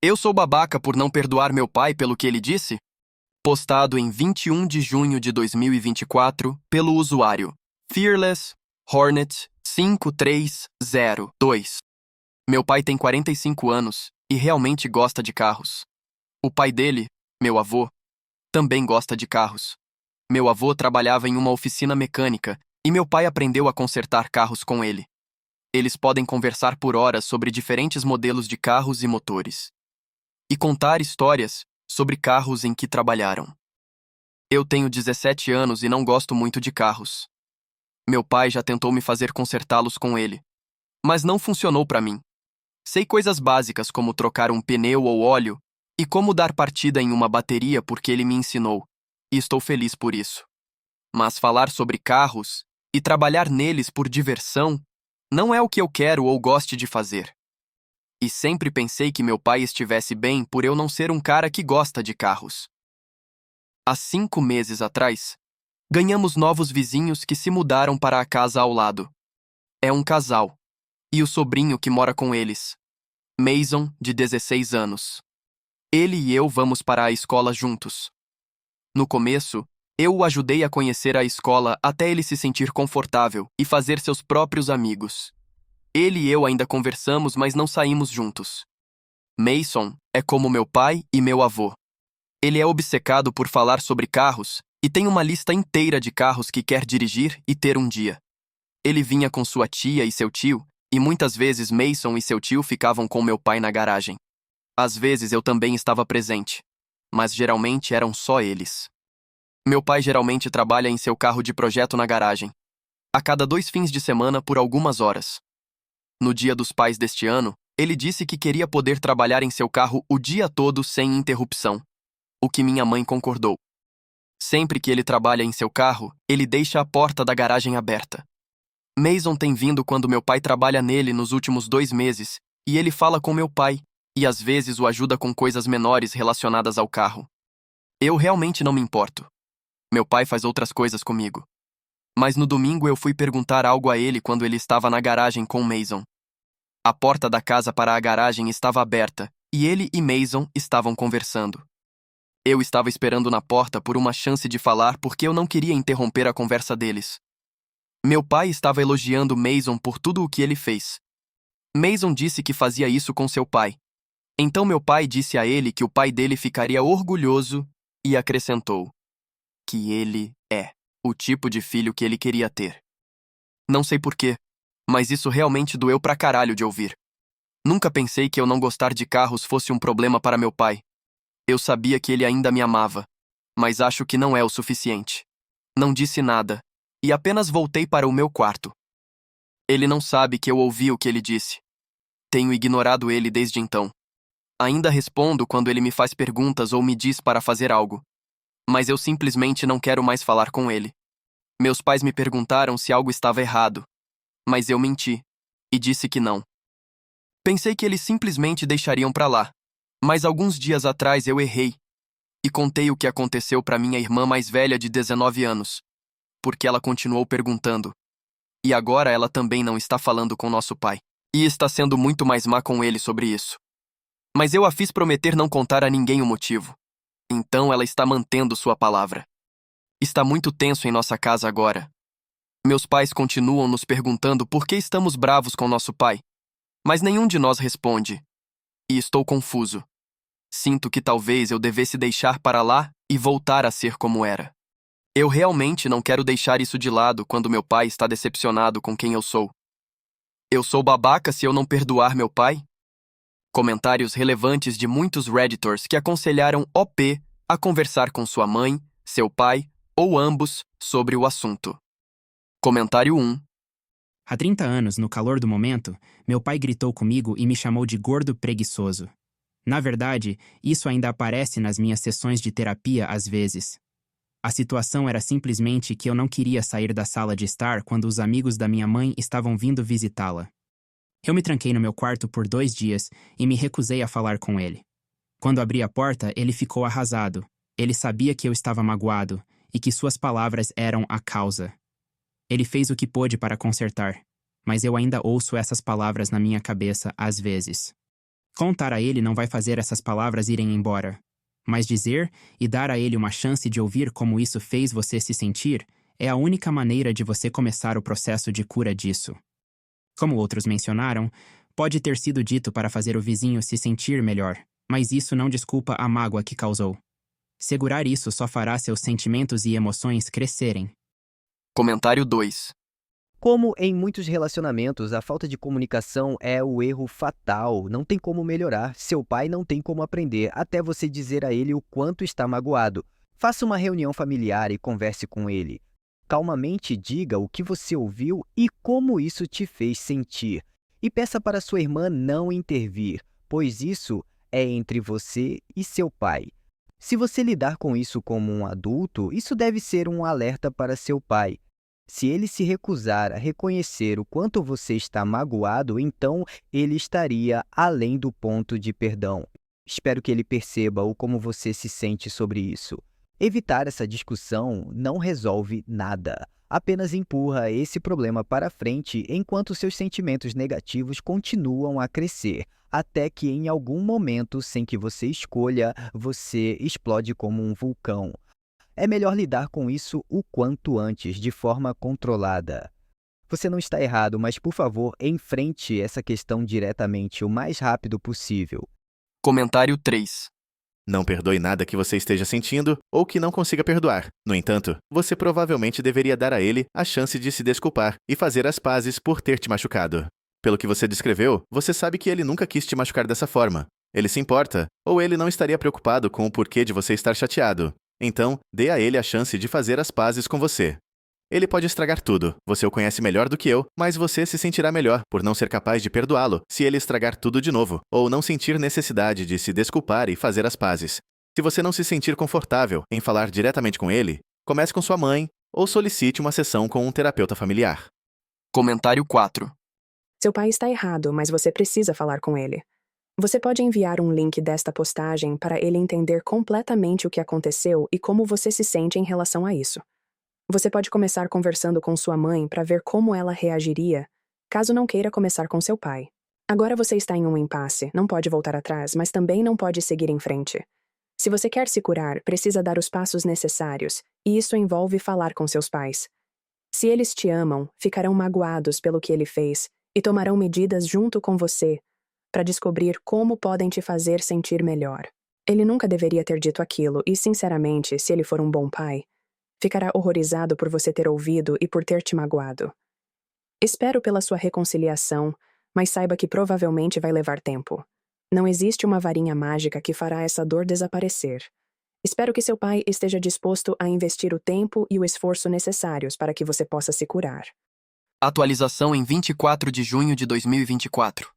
Eu sou babaca por não perdoar meu pai pelo que ele disse? Postado em 21 de junho de 2024 pelo usuário Fearless Hornet 5302. Meu pai tem 45 anos e realmente gosta de carros. O pai dele, meu avô, também gosta de carros. Meu avô trabalhava em uma oficina mecânica e meu pai aprendeu a consertar carros com ele. Eles podem conversar por horas sobre diferentes modelos de carros e motores. E contar histórias sobre carros em que trabalharam. Eu tenho 17 anos e não gosto muito de carros. Meu pai já tentou me fazer consertá-los com ele, mas não funcionou para mim. Sei coisas básicas como trocar um pneu ou óleo e como dar partida em uma bateria porque ele me ensinou, e estou feliz por isso. Mas falar sobre carros e trabalhar neles por diversão não é o que eu quero ou goste de fazer. E sempre pensei que meu pai estivesse bem por eu não ser um cara que gosta de carros. Há 5 meses atrás, ganhamos novos vizinhos que se mudaram para a casa ao lado. É um casal, e o sobrinho que mora com eles, Mason, de 16 anos. Ele e eu vamos para a escola juntos. No começo, eu o ajudei a conhecer a escola até ele se sentir confortável e fazer seus próprios amigos. Ele e eu ainda conversamos, mas não saímos juntos. Mason é como meu pai e meu avô. Ele é obcecado por falar sobre carros e tem uma lista inteira de carros que quer dirigir e ter um dia. Ele vinha com sua tia e seu tio, e muitas vezes Mason e seu tio ficavam com meu pai na garagem. Às vezes eu também estava presente, mas geralmente eram só eles. Meu pai geralmente trabalha em seu carro de projeto na garagem, a cada 2 fins de semana por algumas horas. No Dia dos Pais deste ano, ele disse que queria poder trabalhar em seu carro o dia todo sem interrupção, o que minha mãe concordou. Sempre que ele trabalha em seu carro, ele deixa a porta da garagem aberta. Mason tem vindo quando meu pai trabalha nele nos últimos 2 meses, e ele fala com meu pai, e às vezes o ajuda com coisas menores relacionadas ao carro. Eu realmente não me importo. Meu pai faz outras coisas comigo. Mas no domingo eu fui perguntar algo a ele quando ele estava na garagem com Mason. A porta da casa para a garagem estava aberta, e ele e Mason estavam conversando. Eu estava esperando na porta por uma chance de falar porque eu não queria interromper a conversa deles. Meu pai estava elogiando Mason por tudo o que ele fez. Mason disse que fazia isso com seu pai. Então meu pai disse a ele que o pai dele ficaria orgulhoso e acrescentou que ele é o tipo de filho que ele queria ter. Não sei porquê, mas isso realmente doeu pra caralho de ouvir. Nunca pensei que eu não gostar de carros fosse um problema para meu pai. Eu sabia que ele ainda me amava, mas acho que não é o suficiente. Não disse nada, e apenas voltei para o meu quarto. Ele não sabe que eu ouvi o que ele disse. Tenho ignorado ele desde então. Ainda respondo quando ele me faz perguntas ou me diz para fazer algo. Mas eu simplesmente não quero mais falar com ele. Meus pais me perguntaram se algo estava errado, mas eu menti, e disse que não. Pensei que eles simplesmente deixariam pra lá, mas alguns dias atrás eu errei, e contei o que aconteceu para minha irmã mais velha de 19 anos, porque ela continuou perguntando. E agora ela também não está falando com nosso pai, e está sendo muito mais má com ele sobre isso. Mas eu a fiz prometer não contar a ninguém o motivo. Então ela está mantendo sua palavra. Está muito tenso em nossa casa agora. Meus pais continuam nos perguntando por que estamos bravos com nosso pai, mas nenhum de nós responde. E estou confuso. Sinto que talvez eu devesse deixar para lá e voltar a ser como era. Eu realmente não quero deixar isso de lado quando meu pai está decepcionado com quem eu sou. Eu sou babaca se eu não perdoar meu pai? Comentários relevantes de muitos Redditors que aconselharam OP a conversar com sua mãe, seu pai ou ambos sobre o assunto. Comentário 1. Há 30 anos, no calor do momento, meu pai gritou comigo e me chamou de gordo preguiçoso. Na verdade, isso ainda aparece nas minhas sessões de terapia às vezes. A situação era simplesmente que eu não queria sair da sala de estar quando os amigos da minha mãe estavam vindo visitá-la. Eu me tranquei no meu quarto por 2 dias e me recusei a falar com ele. Quando abri a porta, ele ficou arrasado. Ele sabia que eu estava magoado e que suas palavras eram a causa. Ele fez o que pôde para consertar, mas eu ainda ouço essas palavras na minha cabeça às vezes. Contar a ele não vai fazer essas palavras irem embora. Mas dizer e dar a ele uma chance de ouvir como isso fez você se sentir é a única maneira de você começar o processo de cura disso. Como outros mencionaram, pode ter sido dito para fazer o vizinho se sentir melhor, mas isso não desculpa a mágoa que causou. Segurar isso só fará seus sentimentos e emoções crescerem. Comentário 2. Como em muitos relacionamentos, a falta de comunicação é o erro fatal. Não tem como melhorar. Seu pai não tem como aprender até você dizer a ele o quanto está magoado. Faça uma reunião familiar e converse com ele. Calmamente diga o que você ouviu e como isso te fez sentir. E peça para sua irmã não intervir, pois isso é entre você e seu pai. Se você lidar com isso como um adulto, isso deve ser um alerta para seu pai. Se ele se recusar a reconhecer o quanto você está magoado, então ele estaria além do ponto de perdão. Espero que ele perceba o como você se sente sobre isso. Evitar essa discussão não resolve nada. Apenas empurra esse problema para frente enquanto seus sentimentos negativos continuam a crescer, até que em algum momento, sem que você escolha, você explode como um vulcão. É melhor lidar com isso o quanto antes, de forma controlada. Você não está errado, mas por favor, enfrente essa questão diretamente o mais rápido possível. Comentário 3. Não perdoe nada que você esteja sentindo ou que não consiga perdoar. No entanto, você provavelmente deveria dar a ele a chance de se desculpar e fazer as pazes por ter te machucado. Pelo que você descreveu, você sabe que ele nunca quis te machucar dessa forma. Ele se importa, ou ele não estaria preocupado com o porquê de você estar chateado. Então, dê a ele a chance de fazer as pazes com você. Ele pode estragar tudo, você o conhece melhor do que eu, mas você se sentirá melhor por não ser capaz de perdoá-lo se ele estragar tudo de novo, ou não sentir necessidade de se desculpar e fazer as pazes. Se você não se sentir confortável em falar diretamente com ele, comece com sua mãe ou solicite uma sessão com um terapeuta familiar. Comentário 4. Seu pai está errado, mas você precisa falar com ele. Você pode enviar um link desta postagem para ele entender completamente o que aconteceu e como você se sente em relação a isso. Você pode começar conversando com sua mãe para ver como ela reagiria, caso não queira começar com seu pai. Agora você está em um impasse, não pode voltar atrás, mas também não pode seguir em frente. Se você quer se curar, precisa dar os passos necessários, e isso envolve falar com seus pais. Se eles te amam, ficarão magoados pelo que ele fez e tomarão medidas junto com você para descobrir como podem te fazer sentir melhor. Ele nunca deveria ter dito aquilo e, sinceramente, se ele for um bom pai, ficará horrorizado por você ter ouvido e por ter te magoado. Espero pela sua reconciliação, mas saiba que provavelmente vai levar tempo. Não existe uma varinha mágica que fará essa dor desaparecer. Espero que seu pai esteja disposto a investir o tempo e o esforço necessários para que você possa se curar. Atualização em 24 de junho de 2024.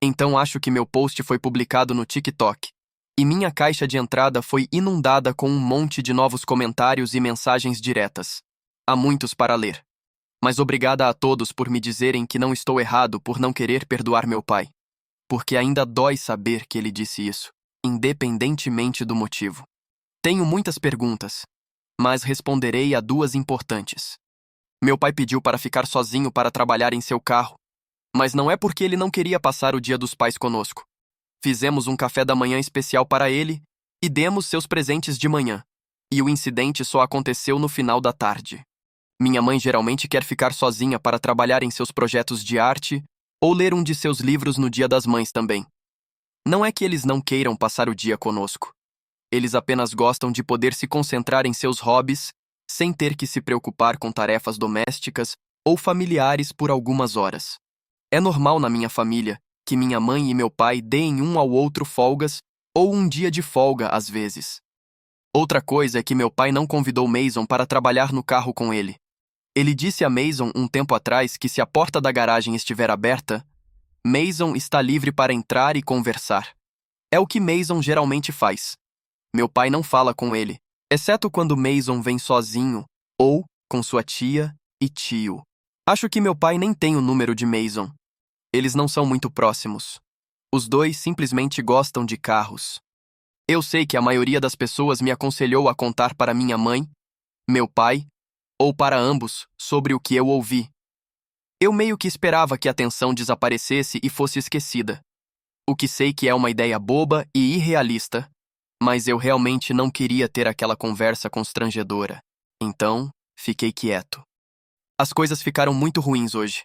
Então acho que meu post foi publicado no TikTok. E minha caixa de entrada foi inundada com um monte de novos comentários e mensagens diretas. Há muitos para ler. Mas obrigada a todos por me dizerem que não estou errado por não querer perdoar meu pai. Porque ainda dói saber que ele disse isso, independentemente do motivo. Tenho muitas perguntas, mas responderei a 2 importantes. Meu pai pediu para ficar sozinho para trabalhar em seu carro, mas não é porque ele não queria passar o Dia dos Pais conosco. Fizemos um café da manhã especial para ele e demos seus presentes de manhã. E o incidente só aconteceu no final da tarde. Minha mãe geralmente quer ficar sozinha para trabalhar em seus projetos de arte ou ler um de seus livros no Dia das Mães também. Não é que eles não queiram passar o dia conosco. Eles apenas gostam de poder se concentrar em seus hobbies sem ter que se preocupar com tarefas domésticas ou familiares por algumas horas. É normal na minha família que minha mãe e meu pai deem um ao outro folgas ou um dia de folga às vezes. Outra coisa é que meu pai não convidou Mason para trabalhar no carro com ele. Ele disse a Mason um tempo atrás que se a porta da garagem estiver aberta, Mason está livre para entrar e conversar. É o que Mason geralmente faz. Meu pai não fala com ele, exceto quando Mason vem sozinho ou com sua tia e tio. Acho que meu pai nem tem o número de Mason. Eles não são muito próximos. Os dois simplesmente gostam de carros. Eu sei que a maioria das pessoas me aconselhou a contar para minha mãe, meu pai, ou para ambos, sobre o que eu ouvi. Eu meio que esperava que a tensão desaparecesse e fosse esquecida. O que sei que é uma ideia boba e irrealista, mas eu realmente não queria ter aquela conversa constrangedora. Então, fiquei quieto. As coisas ficaram muito ruins hoje.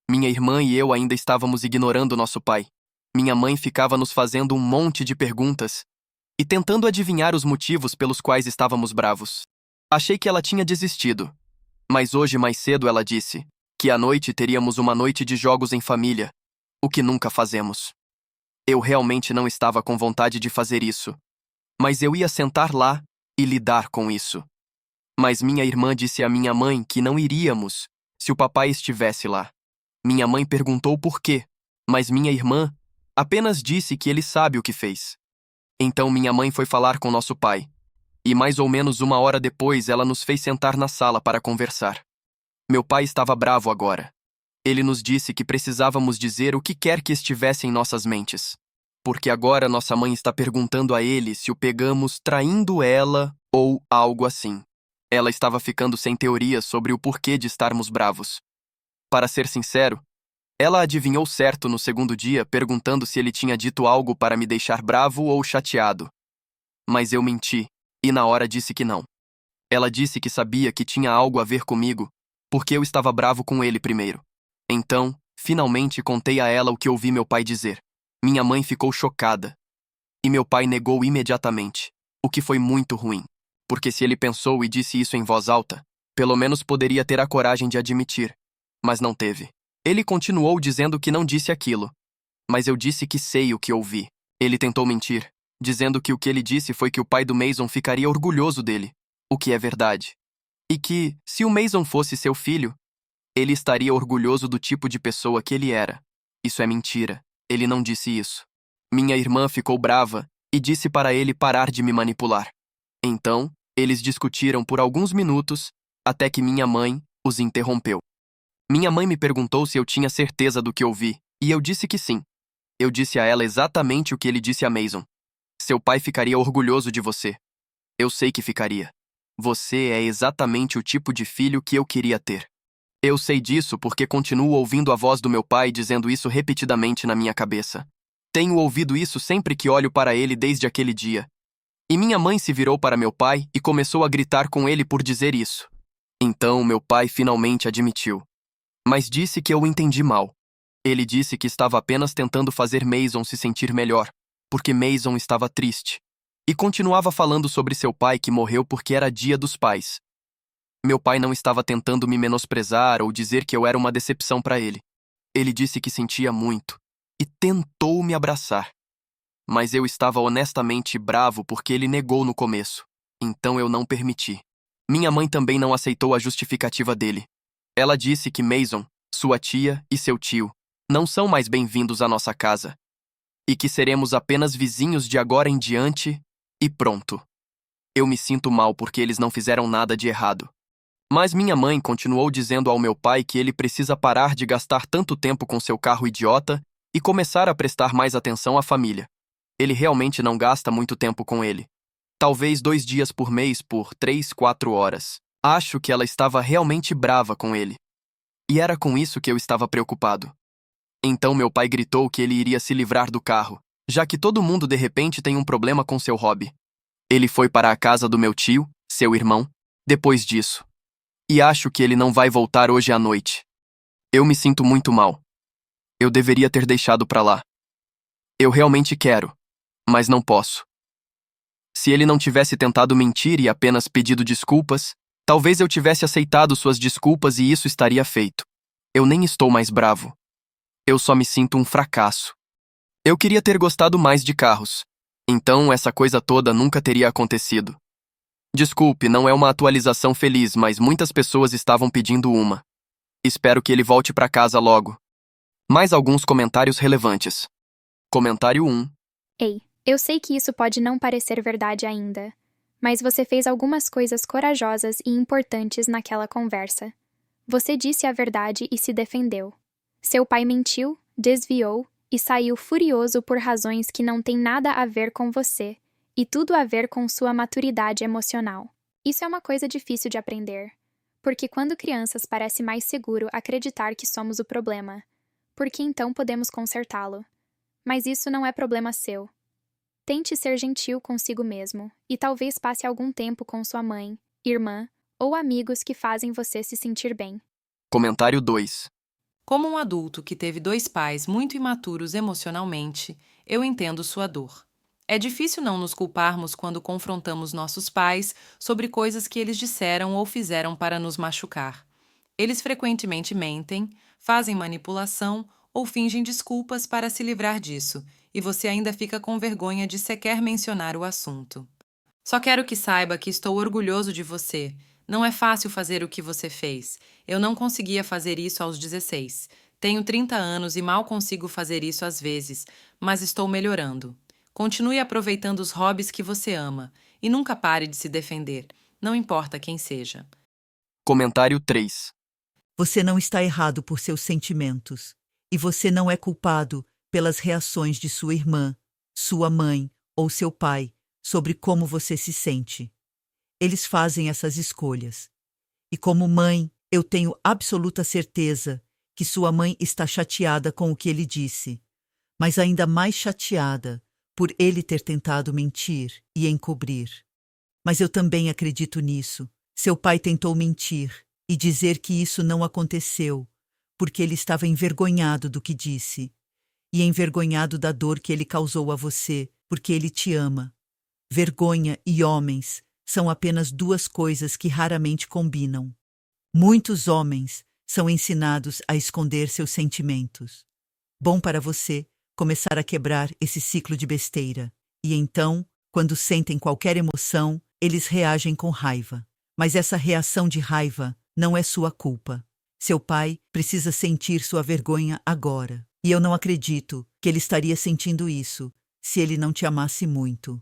Minha irmã e eu ainda estávamos ignorando nosso pai. Minha mãe ficava nos fazendo um monte de perguntas e tentando adivinhar os motivos pelos quais estávamos bravos. Achei que ela tinha desistido, mas hoje mais cedo ela disse que à noite teríamos uma noite de jogos em família, o que nunca fazemos. Eu realmente não estava com vontade de fazer isso, mas eu ia sentar lá e lidar com isso. Mas minha irmã disse à minha mãe que não iríamos se o papai estivesse lá. Minha mãe perguntou por quê, mas minha irmã apenas disse que ele sabe o que fez. Então minha mãe foi falar com nosso pai, e mais ou menos 1 hora depois ela nos fez sentar na sala para conversar. Meu pai estava bravo agora. Ele nos disse que precisávamos dizer o que quer que estivesse em nossas mentes, porque agora nossa mãe está perguntando a ele se o pegamos traindo ela ou algo assim. Ela estava ficando sem teorias sobre o porquê de estarmos bravos. Para ser sincero, ela adivinhou certo no segundo dia, perguntando se ele tinha dito algo para me deixar bravo ou chateado. Mas eu menti, e na hora disse que não. Ela disse que sabia que tinha algo a ver comigo, porque eu estava bravo com ele primeiro. Então, finalmente contei a ela o que ouvi meu pai dizer. Minha mãe ficou chocada. E meu pai negou imediatamente, o que foi muito ruim, porque se ele pensou e disse isso em voz alta, pelo menos poderia ter a coragem de admitir. Mas não teve. Ele continuou dizendo que não disse aquilo. Mas eu disse que sei o que ouvi. Ele tentou mentir, dizendo que o que ele disse foi que o pai do Mason ficaria orgulhoso dele, o que é verdade. E que, se o Mason fosse seu filho, ele estaria orgulhoso do tipo de pessoa que ele era. Isso é mentira. Ele não disse isso. Minha irmã ficou brava e disse para ele parar de me manipular. Então, eles discutiram por alguns minutos, até que minha mãe os interrompeu. Minha mãe me perguntou se eu tinha certeza do que ouvi, e eu disse que sim. Eu disse a ela exatamente o que ele disse a Mason. Seu pai ficaria orgulhoso de você. Eu sei que ficaria. Você é exatamente o tipo de filho que eu queria ter. Eu sei disso porque continuo ouvindo a voz do meu pai dizendo isso repetidamente na minha cabeça. Tenho ouvido isso sempre que olho para ele desde aquele dia. E minha mãe se virou para meu pai e começou a gritar com ele por dizer isso. Então meu pai finalmente admitiu. Mas disse que eu o entendi mal. Ele disse que estava apenas tentando fazer Mason se sentir melhor, porque Mason estava triste. E continuava falando sobre seu pai que morreu porque era Dia dos Pais. Meu pai não estava tentando me menosprezar ou dizer que eu era uma decepção para ele. Ele disse que sentia muito e tentou me abraçar. Mas eu estava honestamente bravo porque ele negou no começo. Então eu não permiti. Minha mãe também não aceitou a justificativa dele. Ela disse que Mason, sua tia e seu tio não são mais bem-vindos à nossa casa e que seremos apenas vizinhos de agora em diante e pronto. Eu me sinto mal porque eles não fizeram nada de errado. Mas minha mãe continuou dizendo ao meu pai que ele precisa parar de gastar tanto tempo com seu carro idiota e começar a prestar mais atenção à família. Ele realmente não gasta muito tempo com ele. Talvez 2 dias por mês por 3, 4 horas. Acho que ela estava realmente brava com ele. E era com isso que eu estava preocupado. Então meu pai gritou que ele iria se livrar do carro, já que todo mundo de repente tem um problema com seu hobby. Ele foi para a casa do meu tio, seu irmão, depois disso. E acho que ele não vai voltar hoje à noite. Eu me sinto muito mal. Eu deveria ter deixado pra lá. Eu realmente quero, mas não posso. Se ele não tivesse tentado mentir e apenas pedido desculpas, talvez eu tivesse aceitado suas desculpas e isso estaria feito. Eu nem estou mais bravo. Eu só me sinto um fracasso. Eu queria ter gostado mais de carros. Então essa coisa toda nunca teria acontecido. Desculpe, não é uma atualização feliz, mas muitas pessoas estavam pedindo uma. Espero que ele volte para casa logo. Mais alguns comentários relevantes. Comentário 1. Ei, eu sei que isso pode não parecer verdade ainda, mas você fez algumas coisas corajosas e importantes naquela conversa. Você disse a verdade e se defendeu. Seu pai mentiu, desviou e saiu furioso por razões que não têm nada a ver com você e tudo a ver com sua maturidade emocional. Isso é uma coisa difícil de aprender, porque quando crianças parece mais seguro acreditar que somos o problema, porque então podemos consertá-lo. Mas isso não é problema seu. Tente ser gentil consigo mesmo, e talvez passe algum tempo com sua mãe, irmã ou amigos que fazem você se sentir bem. Comentário 2. Como um adulto que teve 2 pais muito imaturos emocionalmente, eu entendo sua dor. É difícil não nos culparmos quando confrontamos nossos pais sobre coisas que eles disseram ou fizeram para nos machucar. Eles frequentemente mentem, fazem manipulação ou fingem desculpas para se livrar disso, e você ainda fica com vergonha de sequer mencionar o assunto. Só quero que saiba que estou orgulhoso de você. Não é fácil fazer o que você fez. Eu não conseguia fazer isso aos 16. Tenho 30 anos e mal consigo fazer isso às vezes, mas estou melhorando. Continue aproveitando os hobbies que você ama e nunca pare de se defender, não importa quem seja. Comentário 3. Você não está errado por seus sentimentos, e você não é culpado pelas reações de sua irmã, sua mãe ou seu pai sobre como você se sente. Eles fazem essas escolhas. E como mãe, eu tenho absoluta certeza que sua mãe está chateada com o que ele disse, mas ainda mais chateada por ele ter tentado mentir e encobrir. Mas eu também acredito nisso. Seu pai tentou mentir e dizer que isso não aconteceu, porque ele estava envergonhado do que disse, e envergonhado da dor que ele causou a você, porque ele te ama. Vergonha e homens são apenas 2 coisas que raramente combinam. Muitos homens são ensinados a esconder seus sentimentos. Bom para você começar a quebrar esse ciclo de besteira. E então, quando sentem qualquer emoção, eles reagem com raiva. Mas essa reação de raiva não é sua culpa. Seu pai precisa sentir sua vergonha agora. E eu não acredito que ele estaria sentindo isso se ele não te amasse muito.